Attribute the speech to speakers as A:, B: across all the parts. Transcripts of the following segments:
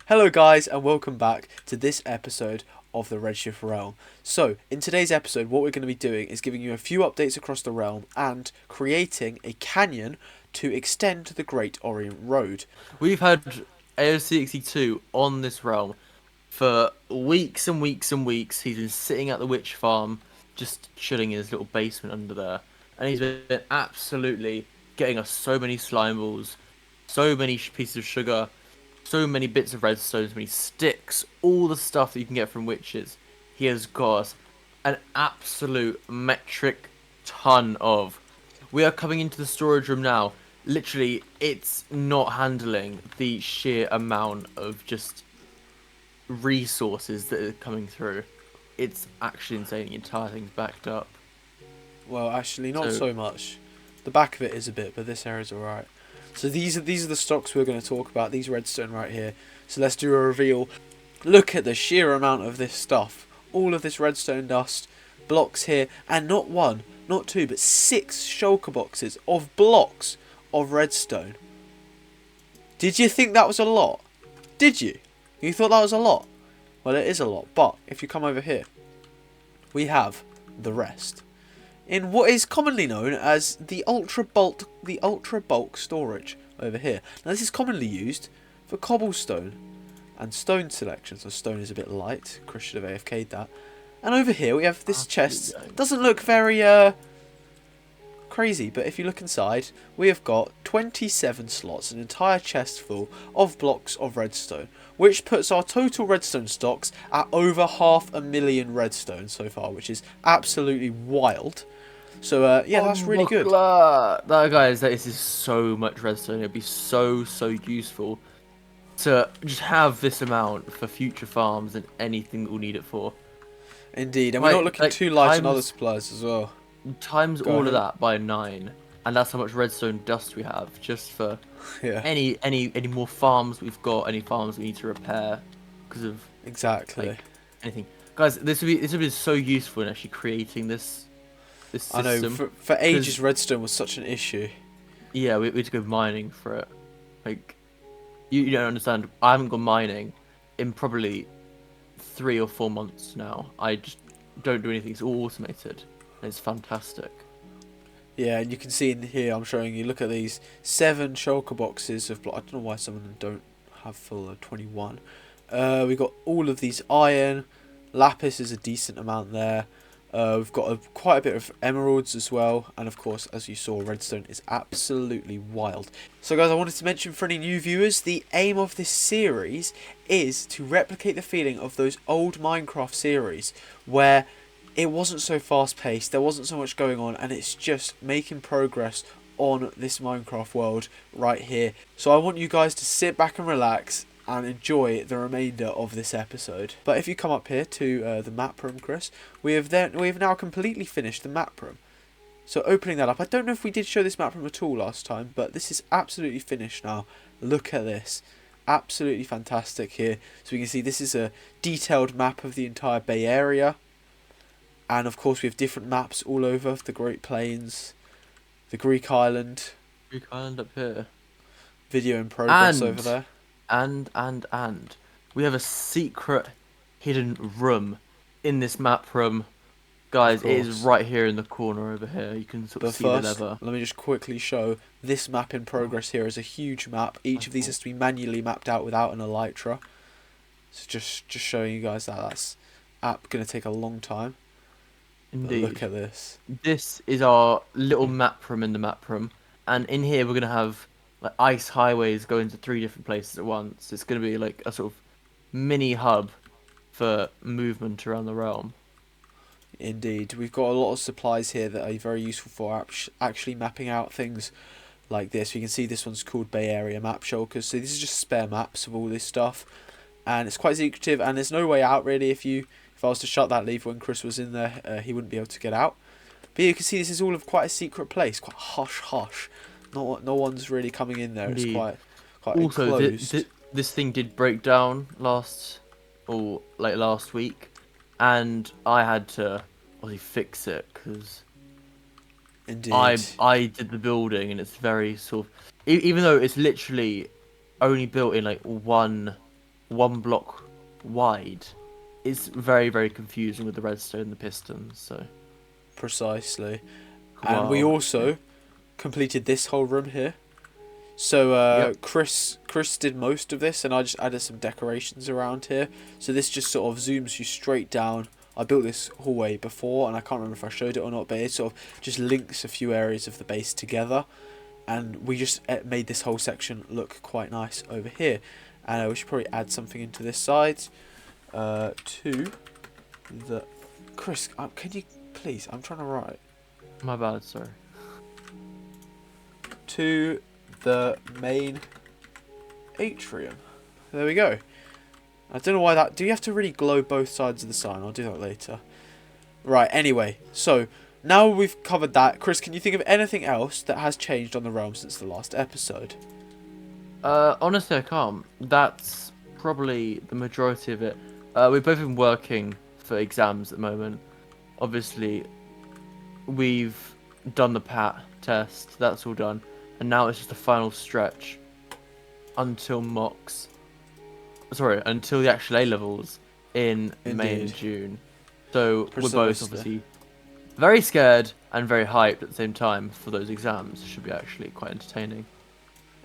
A: Hello guys and welcome back to this episode of the Redshift realm. So in today's episode what we're going to be doing is giving you a few updates across the realm and creating a canyon to extend the Great Orient Road.
B: We've had AOC62 on this realm for weeks and weeks and weeks. He's been sitting at the witch farm, just chilling in his little basement under there. And he's been absolutely getting us so many slime balls, so many pieces of sugar, so many bits of redstone, so many sticks, all the stuff that you can get from witches. He has got us an absolute metric ton of. We are coming into the storage room now. Literally, it's not handling the sheer amount of just resources that are coming through. It's actually insane. The entire thing's backed up.
A: Well, actually not
B: So,
A: so much. The back of it is a bit, but this area's alright. So these are the stocks we're going to talk about, these redstone right here. So let's do a reveal. Look at the sheer amount of this stuff. All of this redstone dust, blocks here, and not one, not two, but 6 shulker boxes of blocks of redstone. Did you think that was a lot? Did you? You thought that was a lot? Well, it is a lot, but if you come over here, we have the rest in what is commonly known as the ultra bulk storage over here. Now this is commonly used for cobblestone and stone selection, so stone is a bit light. Chris should have AFK'd that. And over here we have this chest. Doesn't look very crazy, but if you look inside, we have got 27 slots, an entire chest full of blocks of redstone, which puts our total redstone stocks at over 500,000 redstone so far, which is absolutely wild. So yeah, that's really good.
B: that guys, this is so much redstone. It'd be so useful to just have this amount for future farms and anything that we'll need it for.
A: Indeed, and we're not looking too light on other supplies as well.
B: Times
A: Go
B: all
A: ahead.
B: of that by 9, and that's how much redstone dust we have just for
A: Yeah,
B: any more farms we've got, any farms we need to repair because of
A: exactly.
B: like anything. Guys, this would be so useful in actually creating this
A: I know,
B: system.
A: for ages
B: Because
A: redstone was such an issue.
B: yeah, we had to go mining for it. Like you don't understand. I haven't gone mining in probably 3 or 4 months now. I just don't do anything. It's all automated. And it's fantastic.
A: Yeah, and you can see in here, I'm showing you, look at these 7 shulker boxes of block. I don't know why some of them don't have full of 21. We got all of these iron, lapis is a decent amount there. We've got quite a bit of emeralds as well, and of course, as you saw, redstone is absolutely wild. So guys, I wanted to mention for any new viewers, the aim of this series is to replicate the feeling of those old Minecraft series, where it wasn't so fast paced, there wasn't so much going on, and it's just making progress on this Minecraft world right here. So I want you guys to sit back and relax and enjoy the remainder of this episode. But if you come up here to the map room, Chris, we have now completely finished the map room. So opening that up, I don't know if we did show this map room at all last time, but this is absolutely finished now. Look at this. Absolutely fantastic here. So we can see this is a detailed map of the entire Bay Area. And of course we have different maps all over the Great Plains, the Greek Island,
B: Greek Island up here.
A: video in progress over
B: And
A: there.
B: and we have a secret hidden room in this map room.
A: Of
B: Guys, it is
A: course.
B: right here in the corner over here. You can sort of
A: But
B: see the
A: first,
B: lever.
A: let me just quickly show this map in progress here is a huge map. Each of these has to be manually mapped out without an elytra. So just showing you guys that that's going to take a long time. But look
B: Indeed.
A: at this.
B: This is our little map room in the map room. And in here we're gonna have like ice highways going to 3 different places at once. It's gonna be like a sort of mini hub for movement around the realm.
A: Indeed. We've got a lot of supplies here that are very useful for actually mapping out things like this. We can see this one's called Bay Area Map Shulkers. So these are just spare maps of all this stuff. And it's quite secretive, and there's no way out really. If I was to shut that lever when Chris was in there, he wouldn't be able to get out. But yeah, you can see this is all of quite a secret place, quite hush hush. No one's really coming in there. It's
B: Indeed.
A: quite
B: Also,
A: enclosed.
B: this thing did break down last week, and I had to obviously fix it because
A: Indeed.
B: I did the building, and it's very sort of even though it's literally only built in like one 1 block wide, it's very, very confusing with the redstone and the pistons. So
A: Precisely. And we
B: wow,
A: also completed this whole room here. So
B: yep.
A: Chris did most of this, and I just added some decorations around here. So this just sort of zooms you straight down. I built this hallway before, and I can't remember if I showed it or not, but it sort of just links a few areas of the base together. And we just made this whole section look quite nice over here. And we should probably add something into this side. To the... Chris, can you please? I'm trying to write.
B: My bad, sorry.
A: To the main atrium. There we go. I don't know why that... Do you have to really glow both sides of the sign? I'll do that later. Right, anyway. So, now we've covered that. Chris, can you think of anything else that has changed on the realm since the last episode?
B: Honestly, I can't. That's probably the majority of it. We've both been working for exams at the moment. Obviously, we've done the PAT test. That's all done. And now it's just the final stretch until mocks. Sorry, until the actual A-levels in May and June. So we're both obviously very scared and very hyped at the same time for those exams. It should be actually quite entertaining.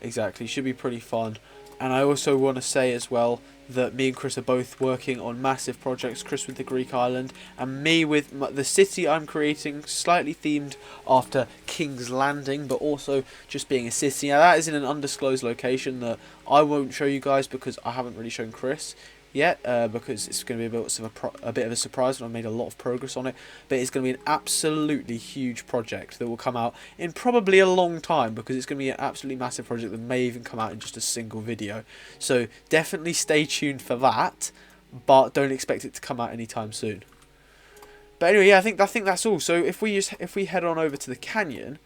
A: Exactly, should be pretty fun. And I also want to say as well that me and Chris are both working on massive projects. Chris with the Greek island, and me with the city I'm creating, slightly themed after King's Landing, but also just being a city. Now that is in an undisclosed location that I won't show you guys because I haven't really shown Chris yet, because it's going to be a bit of a surprise, and I've made a lot of progress on it. But it's going to be an absolutely huge project that will come out in probably a long time, because it's going to be an absolutely massive project that may even come out in just a single video. So definitely stay tuned for that, but don't expect it to come out anytime soon. But anyway, yeah, I think that's all. So if we head on over to the canyon,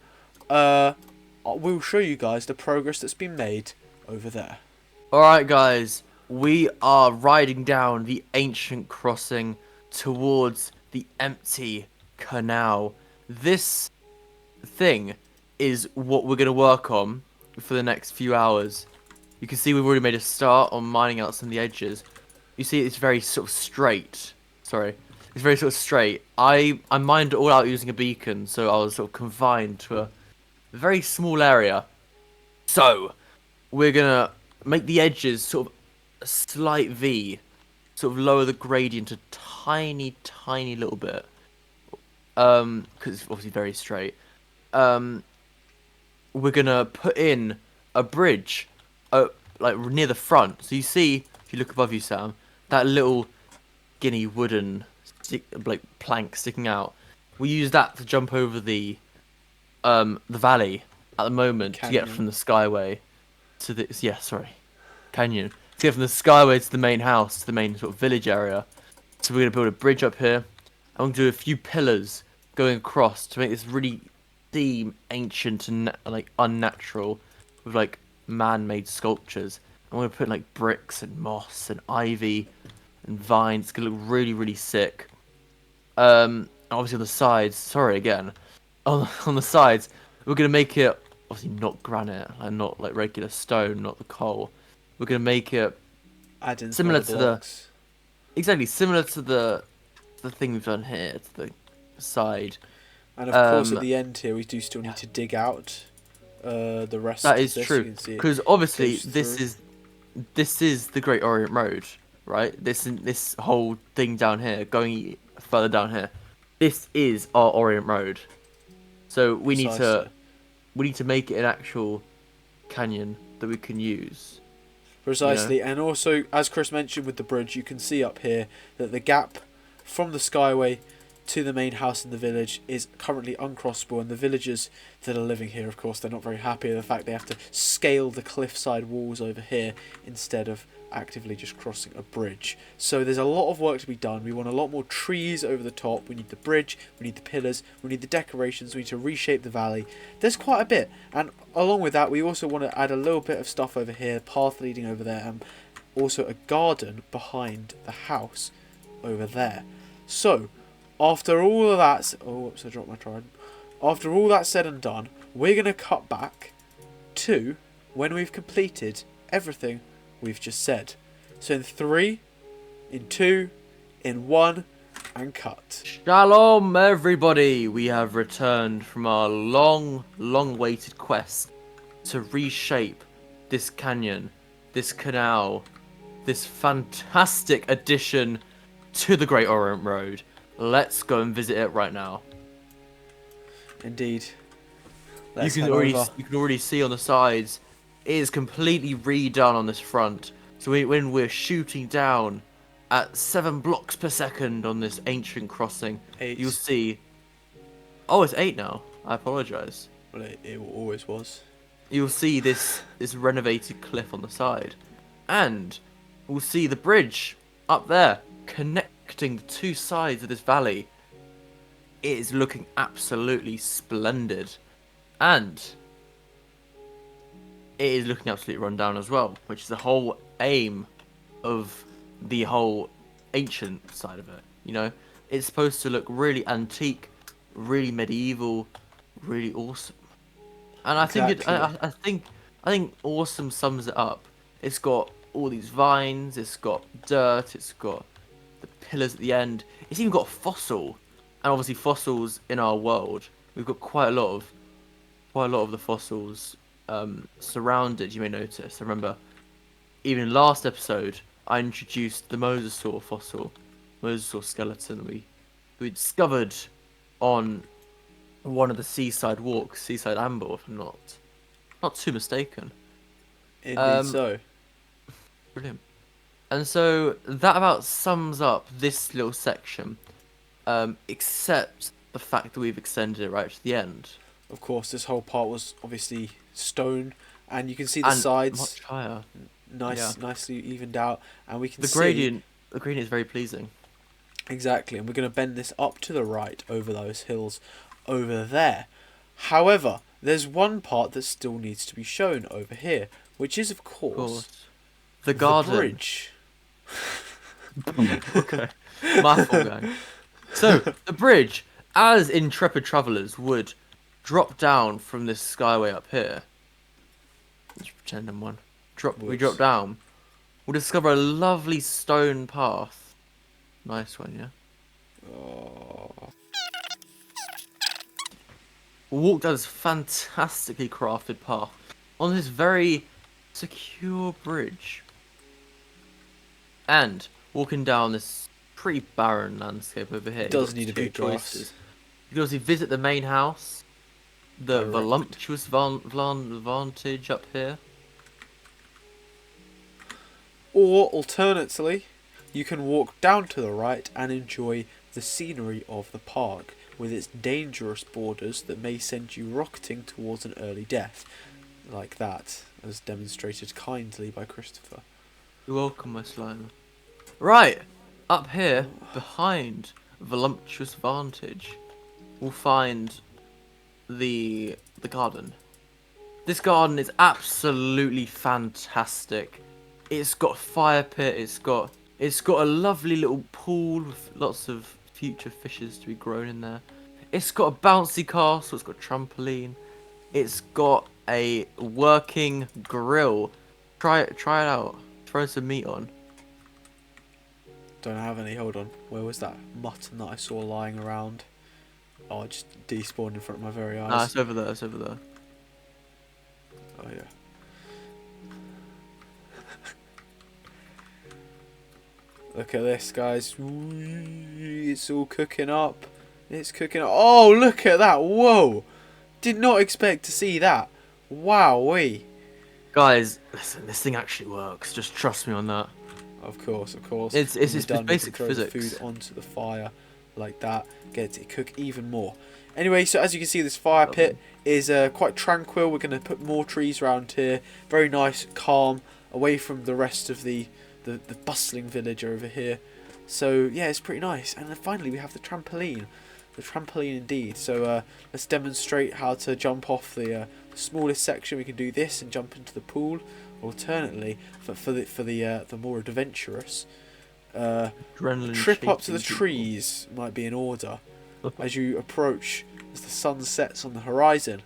A: we'll show you guys the progress that's been made over there.
B: Alright guys, we are riding down the ancient crossing towards the empty canal. This thing is what we're going to work on for the next few hours. You can see we've already made a start on mining out some of the edges. You see it's very sort of straight. Sorry. It's very sort of straight. I mined it all out using a beacon, so I was sort of confined to a very small area. So, we're going to make the edges sort of a slight V, sort of lower the gradient a tiny little bit, because it's obviously very straight. We're gonna put in a bridge, like near the front. So you see, if you look above you, Sam, that little skinny wooden plank sticking out. We use that to jump over the valley at the moment to get from the skyway to this. Yeah, sorry, canyon. To get from the skyway to the main house, to the main sort of village area. So we're going to build a bridge up here. And we're going to do a few pillars going across to make this really ancient and like unnatural with like man-made sculptures. And we're going to put like bricks and moss and ivy and vines. It's going to look really, really sick. Obviously on the sides, sorry again, on the sides, we're going to make it obviously not granite and not like regular stone, not the coal. We're gonna make it similar to similar to the thing we've done here, to the side.
A: And of course, at the end here, we do still need to dig out the rest.
B: That is true, because obviously this is the Great Orient Road, right? This whole thing down here, going further down here, this is our Orient Road. So we need to make it an actual canyon that we can use.
A: Precisely, and also, as Chris mentioned with the bridge, you can see up here that the gap from the skyway to the main house in the village is currently uncrossable, and the villagers that are living here, of course, they're not very happy with the fact they have to scale the cliffside walls over here instead of actively just crossing a bridge. So there's a lot of work to be done. We want a lot more trees over the top. We need the bridge, we need the pillars, we need the decorations, we need to reshape the valley. There's quite a bit, and along with that we also want to add a little bit of stuff over here, path leading over there, and also a garden behind the house over there. So after all of that, I dropped my trident. After all that's said and done, we're going to cut back to when we've completed everything we've just said. So in 3, in 2, in 1, and cut.
B: Shalom, everybody! We have returned from our long-awaited quest to reshape this canyon, this canal, this fantastic addition to the Great Orient Road. Let's go and visit it right now.
A: Indeed.
B: You
A: Let's
B: can
A: head over.
B: already see on the sides, it is completely redone on this front. So when we're shooting down at 7 blocks per second on this ancient crossing,
A: 8.
B: you'll see. Oh, it's 8 now. I apologise.
A: Well, it always was.
B: You'll see this renovated cliff on the side, and we'll see the bridge up there connecting the 2 sides of this valley. It is looking absolutely splendid, and it is looking absolutely run down as well, which is the whole aim of the whole ancient side of it. You know, it's supposed to look really antique, really medieval, really awesome. And I think
A: Exactly.
B: I think awesome sums it up. It's got all these vines, it's got dirt, it's got the pillars at the end. It's even got a fossil, and obviously fossils in our world. We've got quite a lot of the fossils surrounded. You may notice. I remember even in last episode I introduced the mosasaur fossil, mosasaur skeleton we discovered on one of the seaside walks, seaside amber, if I'm not too mistaken.
A: Indeed so.
B: Brilliant. And so that about sums up this little section, except the fact that we've extended it right to the end.
A: Of course, this whole part was obviously stone, and you can see the
B: And
A: sides
B: much higher.
A: nicely evened out, and we can
B: The
A: see
B: gradient is very pleasing.
A: exactly. And we're going to bend this up to the right over those hills over there. However, there's one part that still needs to be shown over here, which is of
B: Of
A: course
B: course. The garden.
A: bridge.
B: Okay. My fault, gang. So, the bridge, as intrepid travellers would drop down from this skyway up here. Let's pretend I'm one. We drop down. We'll discover a lovely stone path. Nice one, yeah?
A: Oh,
B: We'll walk down this fantastically crafted path on this very secure bridge. And walking down this pretty barren landscape over here.
A: it does
B: you've got
A: need a
B: two
A: bit of grass.
B: choices. You can obviously visit the main house, the
A: Correct.
B: voluptuous vantage up here.
A: Or alternately, you can walk down to the right and enjoy the scenery of the park with its dangerous borders that may send you rocketing towards an early death, like that, as demonstrated kindly by Christopher.
B: You're welcome, my slime. Right, up here, behind voluptuous vantage, we'll find the garden. This garden is absolutely fantastic. It's got a fire pit. It's got a lovely little pool with lots of future fishes to be grown in there. It's got a bouncy castle. It's got a trampoline. It's got a working grill. Try it out. Throw some meat on.
A: Don't have any, hold on. Where was that mutton that I saw lying around? Oh, it just despawned in front of my very eyes.
B: Nah, it's over there. It's over there.
A: Oh yeah. Look at this, guys. It's all cooking up. It's cooking up. Oh, look at that. Whoa. Did not expect to see that. Wowee.
B: Guys, listen. This thing actually works. Just trust me on that.
A: Of course, of course.
B: It's
A: When we're done, we
B: basic
A: can throw the
B: physics.
A: food onto the fire like that. Get it to cook even more. Anyway, so as you can see, this fire pit is quite tranquil. We're going to put more trees around here. Very nice, calm, away from the rest of the bustling village over here. So yeah, it's pretty nice. And then finally we have the trampoline. The trampoline indeed. So let's demonstrate how to jump off the smallest section. We can do this and jump into the pool. Alternately, for the more adventurous, trip up to the trees might be in order. As you approach, as the sun sets on the horizon,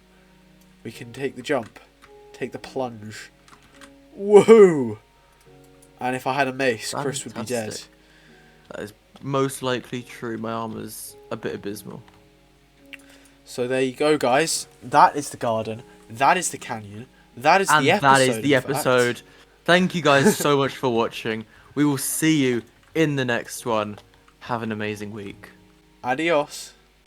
A: we can take the jump, take the plunge. Whoa! And if I had a mace, Chris would be dead.
B: Fantastic. That is most likely true. My armor's a bit abysmal.
A: So there you go, guys. That is the garden. That is the canyon. That is
B: And
A: the episode.
B: that is the
A: in fact.
B: episode. Thank you guys so much for watching. We will see you in the next one. Have an amazing week.
A: Adios.